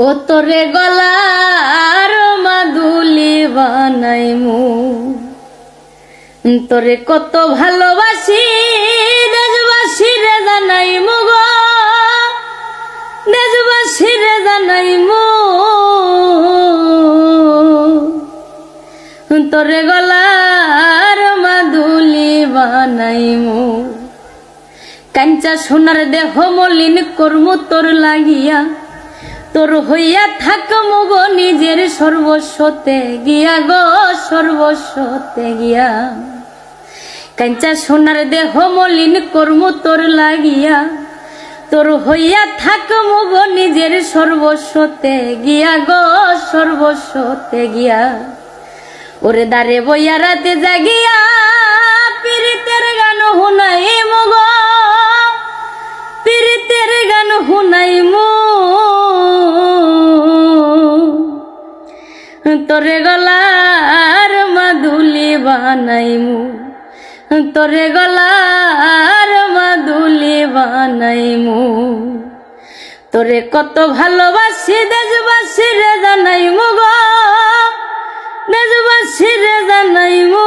ও তোরে গলার মাদুলি বানাইমু, তোরে কত ভালোবাসি দেশবাসী রে জানাইমু গো, দেশবাসী রে জানাইমু। তোরে গলার মাদুলি বানাইমু, কাঞ্চা সোনার দেহ মলিন করমু তোর লাগিয়া, তোর হইয়া থাকমু গো নিজের সর্বস্বতে গিয়া গো, সর্বস্বতে গিয়া। কাঞ্চা সোনার দেহ মলিন করমু তোর লাগিয়া, তোর হইয়া থাকমু গো নিজের সর্বস্বতে গিয়া গো, সর্বস্বতে গিয়া। ওরে দারে বইয়া রাতে জাগিয়া পীড়িতের গান হুনাইমু গো, পীড়িতের গান হুনাইমু। তোরে গলার মাদুলি বানাইমু, তোরে গলার মাদুলি বানাইমু। তোরে কত ভালোবাসি দেশবাসী রে জানাইমু গো, দেশবাসী রে জানাইমু।